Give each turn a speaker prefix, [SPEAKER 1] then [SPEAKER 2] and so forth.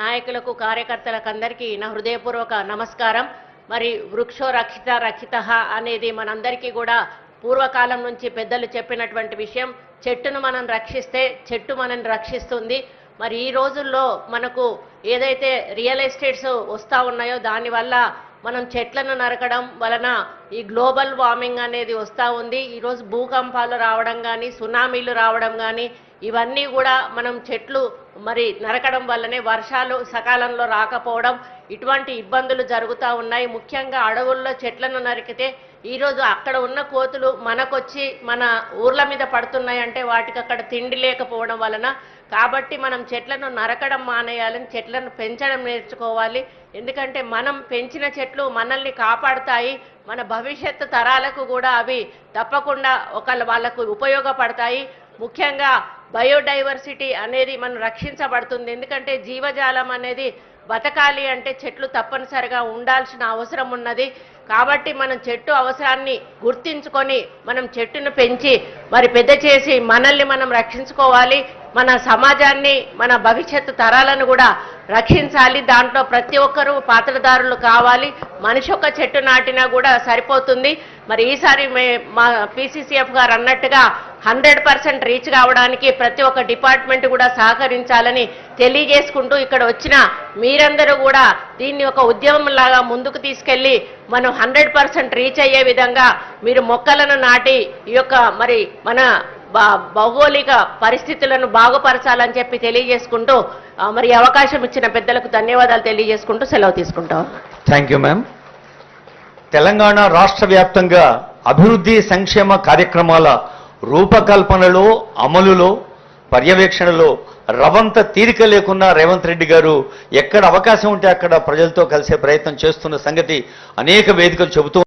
[SPEAKER 1] నాయకులకు కార్యకర్తలకు అందరికీ నా హృదయపూర్వక నమస్కారం. మరి వృక్షో రక్షిత రక్షితః అనేది మనందరికీ కూడా పూర్వకాలం నుంచి పెద్దలు చెప్పినటువంటి విషయం. చెట్టును మనం రక్షిస్తే చెట్టు మనల్ని రక్షిస్తుంది. మరి ఈ రోజుల్లో మనకు ఏదైతే రియల్ ఎస్టేట్స్ వస్తూ ఉన్నాయో దానివల్ల మనం చెట్లను నరకడం వలన ఈ గ్లోబల్ వార్మింగ్ అనేది వస్తూ ఉంది. ఈరోజు భూకంపాలు రావడం కానీ సునామీలు రావడం కానీ ఇవన్నీ కూడా మనం చెట్లు మరి నరకడం వల్లనే వర్షాలు సకాలంలో రాకపోవడం ఇటువంటి ఇబ్బందులు జరుగుతూ ఉన్నాయి. ముఖ్యంగా అడవుల్లో చెట్లను నరికితే ఈరోజు అక్కడ ఉన్న కోతులు మనకొచ్చి మన ఊర్ల మీద పడుతున్నాయంటే వాటికి అక్కడ తిండి లేకపోవడం వలన. కాబట్టి మనం చెట్లను నరకడం మానేయాలని చెట్లను పెంచడం నేర్చుకోవాలి. ఎందుకంటే మనం పెంచిన చెట్లు మనల్ని కాపాడుతాయి. మన భవిష్యత్తు తరాలకు కూడా అవి తప్పకుండా వాళ్ళకు ఉపయోగపడతాయి. ముఖ్యంగా బయోడైవర్సిటీ అనేది మనం రక్షించబడుతుంది. ఎందుకంటే జీవజాలం అనేది బతకాలి అంటే చెట్లు తప్పనిసరిగా ఉండాల్సిన అవసరం ఉన్నది. కాబట్టి మనం చెట్టు అవసరాన్ని గుర్తించుకొని మనం చెట్టును పెంచి మరి పెద్ద చేసి మనల్ని మనం రక్షించుకోవాలి. మన సమాజాన్ని మన భవిష్యత్తు తరాలను కూడా రక్షించాలి. దాంట్లో ప్రతి ఒక్కరూ పాత్రదారులు కావాలి. మనిషి ఒక చెట్టు నాటినా కూడా సరిపోతుంది. మరి ఈసారి మా పీసీసీఎఫ్ గారు అన్నట్టుగా 100% రీచ్ కావడానికి ప్రతి ఒక్క డిపార్ట్మెంట్ కూడా సహకరించాలని తెలియజేసుకుంటూ ఇక్కడ వచ్చిన మీరందరూ కూడా దీన్ని ఒక ఉద్యమంలాగా ముందుకు తీసుకెళ్లి మనం 100% రీచ్ అయ్యే విధంగా మీరు మొక్కలను నాటి ఈ యొక్క మరి మన భౌగోళిక పరిస్థితులను బాగుపరచాలని చెప్పి తెలియజేసుకుంటూ మరి అవకాశం ఇచ్చిన పెద్దలకు ధన్యవాదాలు తెలియజేసుకుంటూ సెలవు తీసుకుంటాం.
[SPEAKER 2] Thank you ma'am. తెలంగాణ రాష్ట్ర వ్యాప్తంగా అభివృద్ధి సంక్షేమ కార్యక్రమాల రూపకల్పనలో అమలులో పర్యవేక్షణలో రవంత తీరిక లేకున్నా రేవంత్ రెడ్డి గారు ఎక్కడ అవకాశం ఉంటే అక్కడ ప్రజలతో కలిసే ప్రయత్నం చేస్తున్న సంగతి అనేక వేదికలు చెబుతూ